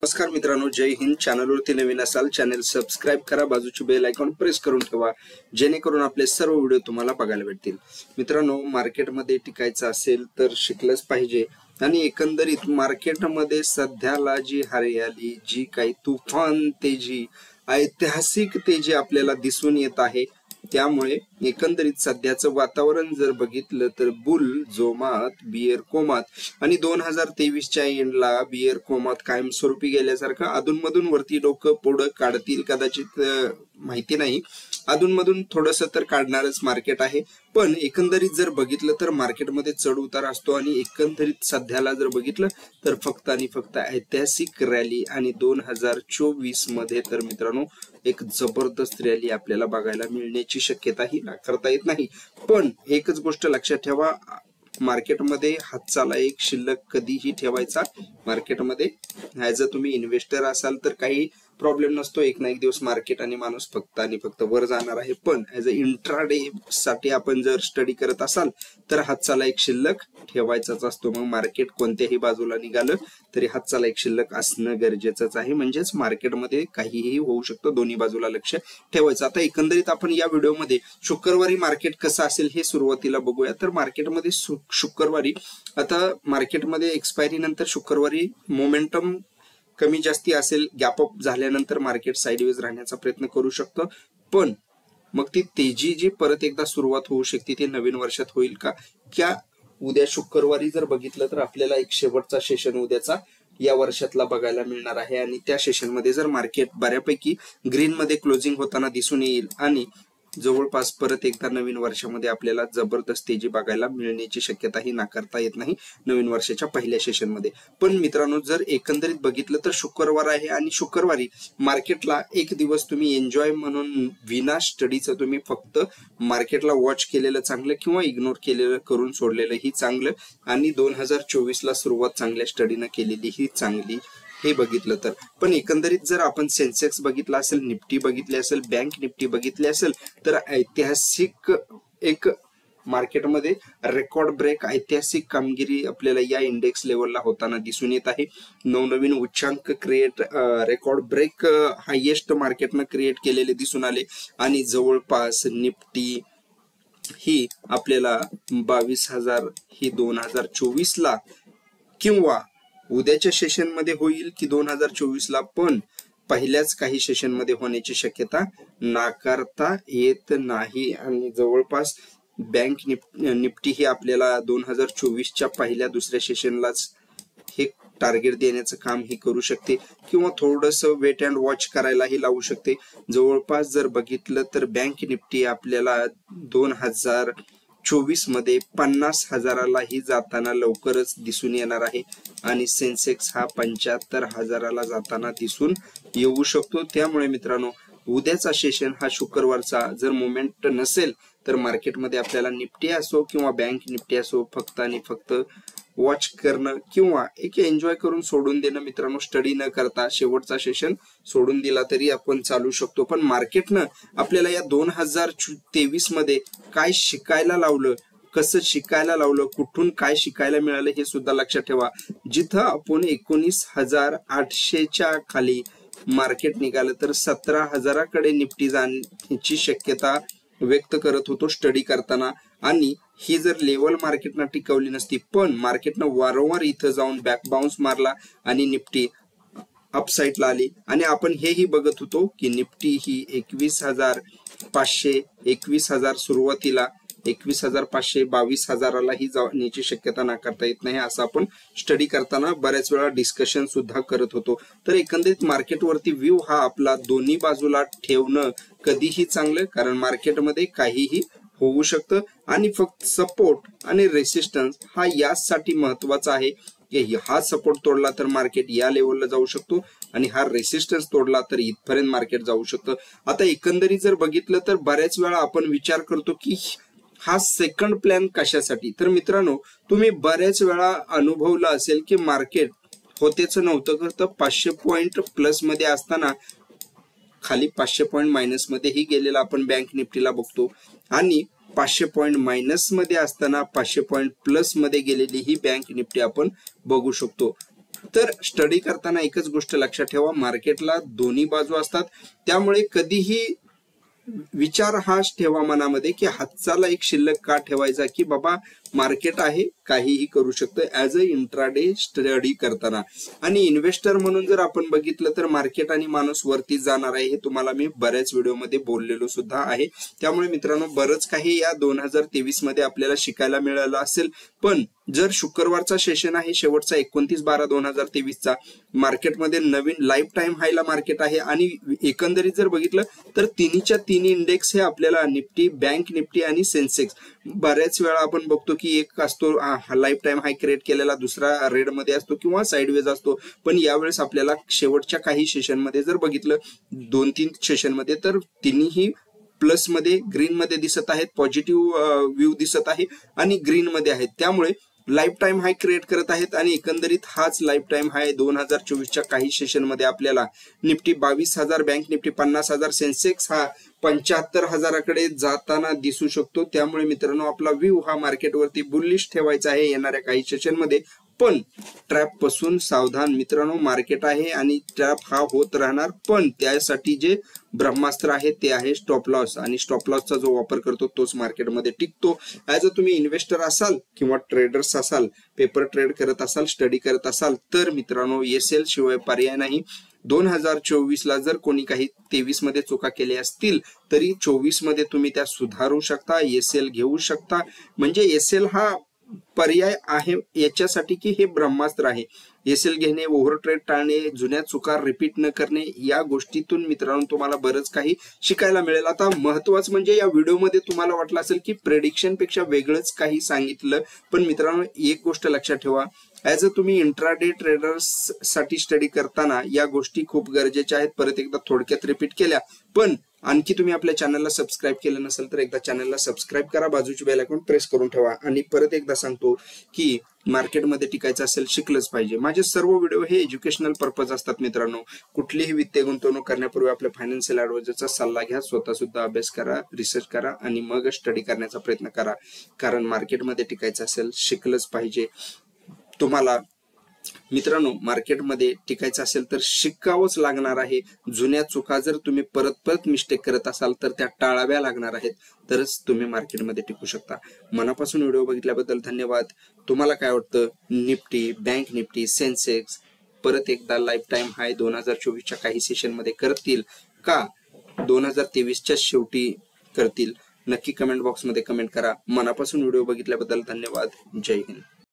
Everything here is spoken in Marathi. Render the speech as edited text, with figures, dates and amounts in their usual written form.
नमस्कार मित्रांनो, जय हिंद. चॅनलवरती नवीन असाल चॅनल सबस्क्राइब करा, बाजूची बेल आयकॉन प्रेस करून ठेवा जेणेकरून आपले सर्व व्हिडिओ तुम्हाला बघायला भेटतील. मित्रांनो, मार्केटमध्ये टिकायचं असेल तर शिकलंच पाहिजे आणि एकंदरीत मार्केटमध्ये सध्याला जी हरियाली, जी काही तुफान तेजी, ऐतिहासिक तेजी आपल्याला दिसून येत आहे, त्यामुळे एकंदरीत सध्याचं वातावरण जर बघितलं तर बुल जोमात बियर कोमात आणि 2023च्या एंडला बियर कोमात कायमस्वरूपी गेल्यासारखं अधूनमधून वरती डोकं पुढं काढतील कदाचित, माहिती नाही. अधूनमधून थोडंसं तर काढणारच मार्केट आहे, पण एकंदरीत जर बघितलं तर मार्केटमध्ये चढ उतार असतो आणि एकंदरीत सध्याला जर बघितलं तर फक्त आणि फक्त ऐतिहासिक रॅली आणि 2024 मध्ये तर मित्रांनो एक जबरदस्त रॅली आपल्याला बघायला मिळण्याची शक्यताही नाकारता येत नाही. पण एकच गोष्ट लक्षात ठेवा, मार्केटमध्ये हातचाला एक शिल्लक कधीही ठेवायचा. मार्केटमध्ये ऍज अ तुम्ही इन्व्हेस्टर असाल तर काही प्रॉब्लेम नसतो, एक ना एक दिवस मार्केट आणि माणूस फक्त आणि फक्त वर जाणार आहे. पण ऍज अ इंट्राडे साठी आपण जर स्टडी करत असाल तर हातचाला एक शिल्लक ठेवायचाच असतो. मग मार्केट कोणत्याही बाजूला निघालं तरी हातचाला एक शिल्लक असणं गरजेचंच आहे. म्हणजेच मार्केटमध्ये काहीही होऊ शकतं, दोन्ही बाजूला लक्ष ठेवायचं. आता एकंदरीत आपण या व्हिडिओमध्ये शुक्रवारी मार्केट कसं असेल हे सुरुवातीला बघूया. तर मार्केटमध्ये शुक्रवारी आता मार्केटमध्ये एक्सपायरी नंतर शुक्रवारी मोमेंटम कमी जास्ती असेल, गॅप अप झाल्यानंतर मार्केट साइडवेज राहण्याचा प्रयत्न करू शकतं. पण मग ती तेजी जी परत एकदा सुरुवात होऊ शकते ती नवीन वर्षात होईल का? क्या उद्या शुक्रवारी जर बघितलं तर आपल्याला एक शेवटचा सेशन उद्याचा या वर्षातला बघायला मिळणार आहे आणि त्या सेशन मध्ये जर मार्केट बऱ्यापैकी ग्रीन मध्ये क्लोजिंग होताना दिसून येईल आणि जवळपास परत एकदा नवीन वर्षामध्ये आपल्याला जबरदस्त तेजी बघायला मिळण्याची शक्यताही नाकारता येत नाही नवीन वर्षाच्या पहिल्या सेशन मध्ये. पण मित्रांनो, जर एकंदरीत बघितलं तर शुक्रवार आहे आणि शुक्रवारी मार्केटला एक दिवस तुम्ही एन्जॉय म्हणून विना स्टडीचं तुम्ही फक्त मार्केटला वॉच केलेलं चांगलं किंवा इग्नोर केलेलं करून सोडलेलंही चांगलं आणि 2024 ला सुरुवात चांगल्या स्टडीनं केलेली ही चांगली हे बघितलं तर. पण एकंदरीत जर आपण सेन्सेक्स बघितला असेल, निफ्टी बघितली असेल, बँक निफ्टी बघितली असेल तर ऐतिहासिक एक मार्केटमध्ये रेकॉर्ड ब्रेक ऐतिहासिक कामगिरी आपल्याला या इंडेक्स लेवलला होताना दिसून येत आहे. नवनवीन उच्चांक क्रिएट, रेकॉर्ड ब्रेक हायेस्ट मार्केटनं क्रिएट केलेले दिसून आले आणि जवळपास निफ्टी ही आपल्याला 22,000 ही 2024 ला किंवा उद्याच्या सेशन मध्ये होईल की 2024 ला, पण पहिल्याच काही सेशन मध्ये होण्याची शक्यता नाकारता येत नाही. आणि जवळपास बँक निफ्टी ही आपल्याला 2024च्या पहिल्या दुसऱ्या सेशनलाच हे टार्गेट देण्याचं काम ही करू शकते किंवा थोडंसं वेट अँड वॉच करायलाही लावू शकते. जवळपास जर बघितलं तर बँक निफ्टी आपल्याला 2024 मध्ये 50,000लाही जाताना लवकरच दिसून येणार आहे आणि सेन्सेक्स हा 75,000ला जाताना दिसून येऊ शकतो. त्यामुळे मित्रांनो, उद्याचा सेशन हा शुक्रवारचा जर मोमेंट नसेल तर मार्केटमध्ये आपल्याला निफ्टी असो किंवा बँक निफ्टी असो फक्त आणि फक्त वॉच करणं किंवा एक एन्जॉय करून सोडून देणं. मित्रांनो, स्टडी न करता शेवटचा सेशन सोडून दिला तरी आपण चालू शकतो. पण मार्केटनं आपल्याला या 2023 मध्ये काय शिकायला लावलं, कसं शिकायला लावलं, कुठून काय शिकायला मिळालं हे सुद्धा लक्षात ठेवा. जिथं आपण 19,800च्या खाली मार्केट निघालं तर 17,000कडे निफ्टी जाण्याची शक्यता व्यक्त करत होतो स्टडी करताना आणि ही जर लेवल मार्केटनं टिकवली नसती, पण मार्केटनं वारंवार इथं जाऊन बॅक बाउन्स मारला आणि निफ्टी अपसाईडला आली आणि आपण हेही बघत होतो की निफ्टी ही 21,500 21,000 सुरुवातीला 21,500 22,000लाही जाण्याची शक्यता नाकारता येत नाही असं आपण स्टडी करताना बऱ्याच वेळा डिस्कशन सुद्धा करत होतो. तर एकंदरीत मार्केटवरती व्ह्यू हा आपला दोन्ही बाजूला ठेवणं कधीही चांगलं, कारण मार्केटमध्ये काहीही होऊ शकतं आणि फक्त सपोर्ट आणि रेसिस्टन्स हा यासाठी महत्वाचा आहे की हा सपोर्ट तोडला तर मार्केट या लेवलला जाऊ शकतो आणि हा रेसिस्टन्स तोडला तर इथपर्यंत मार्केट जाऊ शकतं. आता एकंदरीत जर बघितलं तर बऱ्याच वेळा आपण विचार करतो की हा सेकंड प्लॅन कशासाठी. तर मित्रांनो, तुम्ही बऱ्याच वेळा अनुभवलं असेल की मार्केट होतेच नव्हतं करतं 500 पॉइंट प्लस मध्ये असताना खाली 500 पॉइंट मायनस मध्येही गेलेला आपण बँक निफ्टीला बघतो आणि 500 पॉइंट मायनस मध्ये असताना 500 पॉइंट प्लस मध्ये गेलेली ही बँक निफ्टी आपण बघू शकतो. तर स्टडी करताना एकच गोष्ट लक्षात ठेवा, मार्केटला दोन्ही बाजू असतात, त्यामुळे कधीही विचार हाच ठेवा मनामध्ये की हातचाला एक शिल्लक का ठेवायचा, की बाबा मार्केट आहे, काहीही करू शकतं ऍज अ इंट्राडे स्टडी करताना. आणि इन्व्हेस्टर म्हणून जर आपण बघितलं तर मार्केट आणि माणूस वरती जाणार आहे, हे तुम्हाला मी बऱ्याच व्हिडिओमध्ये बोललेलो सुद्धा आहे. त्यामुळे मित्रांनो बरंच काही या 2023 मध्ये आपल्याला शिकायला मिळालं असेल. पण जर शुक्रवारचा सेशन आहे शेवटचा 29/12/2023चा, मार्केटमध्ये नवीन लाईफ टाइम हायला मार्केट आहे आणि एकंदरीत जर बघितलं तर तिन्हीच्या तिन्ही इंडेक्स हे आपल्याला निफ्टी, बँक निफ्टी आणि सेन्सेक्स, बऱ्याच वेळा आपण बघतो की एक असतो लाईफ टाइम हाय क्रिएट केलेला, दुसरा रेड मध्ये असतो किंवा साइडवेज असतो. पण यावेळेस आपल्याला शेवटच्या काही सेशन मध्ये जर बघितलं 2-3 सेशन मध्ये, तर तिन्ही प्लस मध्ये ग्रीन मध्ये दिसत आहेत, पॉझिटिव्ह व्ह्यू दिसत आहे आणि ग्रीन मध्ये आहेत. त्यामुळे लाईफ टाइम हाय क्रिएट करत आहेत आणि एकंदरीत हाच लाईफ टाइम हाय 2024च्या काही सेशन मध्ये आपल्याला निफ्टी 22,000, बँक निफ्टी 50,000, सेन्सेक्स हा 75,000कडे जाताना दिसू शकतो. त्यामुळे मित्रांनो आपला व्ह्यू हा मार्केटवरती बुलिश ठेवायचा आहे येणाऱ्या काही सेशन मध्ये. पण ट्रॅप पासून सावधान मित्रांनो, मार्केट आहे आणि ट्रॅप हा होत राहणार. पण त्यासाठी जे ब्रह्मास्त्र आहे ते आहे स्टॉप लॉस, आणि स्टॉप लॉसचा जो वापर करतो तोच मार्केटमध्ये टिकतो. ऍज अ तुम्ही इन्व्हेस्टर असाल किंवा ट्रेडर्स असाल, पेपर ट्रेड करत असाल, स्टडी करत असाल, तर मित्रांनो एसएल शिवाय पर्याय नाही. 2024ला जर कोणी काही 23 मध्ये चुका केल्या असतील तरी 24 मध्ये तुम्ही त्या सुधारू शकता, एसएल घेऊ शकता. म्हणजे एसएल हा पर्याय आहे याच्यासाठी की हे ब्रह्मास्त्र आहे. एसएल घेणे, ओव्हर ट्रेड टाळणे, जुन्या चुका रिपीट न करणे, या गोष्टीतून मित्रांनो तुम्हाला बरंच काही शिकायला मिळेल. आता महत्वाचं म्हणजे या व्हिडिओमध्ये तुम्हाला वाटलं असेल की प्रेडिक्शन पेक्षा वेगळंच काही सांगितलं, पण मित्रांनो एक गोष्ट लक्षात ठेवा, ऍज अ तुम्ही इंट्राडे ट्रेडर्स साठी स्टडी करताना या गोष्टी खूप गरजेच्या आहेत. परत एकदा थोडक्यात रिपीट केल्या. पण आणखी तुम्ही आपल्या चॅनलला सबस्क्राईब केलं नसेल तर एकदा चॅनलला सबस्क्राईब करा, बाजूची बेल आयकॉन प्रेस करून ठेवा. आणि परत एकदा सांगतो की मार्केटमध्ये टिकायचं असेल शिकलंच पाहिजे. माझे सर्व व्हिडिओ हे एज्युकेशनल पर्पज असतात मित्रांनो. कुठलीही वित्तीय गुंतवणूक करण्यापूर्वी आपल्या फायनान्शियल ऍडवायझरचा सल्ला घ्या, स्वतः सुद्धा अभ्यास करा, रिसर्च करा आणि मग स्टडी करण्याचा प्रयत्न करा. कारण मार्केटमध्ये टिकायचं असेल शिकलंच पाहिजे. तुम्हाला मित्रांनो मार्केटमध्ये टिकायचं असेल तर शिकावंच लागणार आहे. जुन्या चुका जर तुम्ही परत परत मिस्टेक करत असाल तर त्या टाळाव्या लागणार आहेत, तरच तुम्ही मार्केटमध्ये टिकू शकता. मनापासून व्हिडिओ बघितल्याबद्दल धन्यवाद. तुम्हाला काय वाटतं, निफ्टी, बँक निफ्टी, सेन्सेक्स परत एकदा लाईफ टाइम हाय 2024च्या काही सेशन मध्ये करतील का 2023च्या शेवटी करतील? नक्की कमेंट बॉक्स मध्ये कमेंट करा. मनापासून व्हिडिओ बघितल्याबद्दल धन्यवाद. जय हिंद.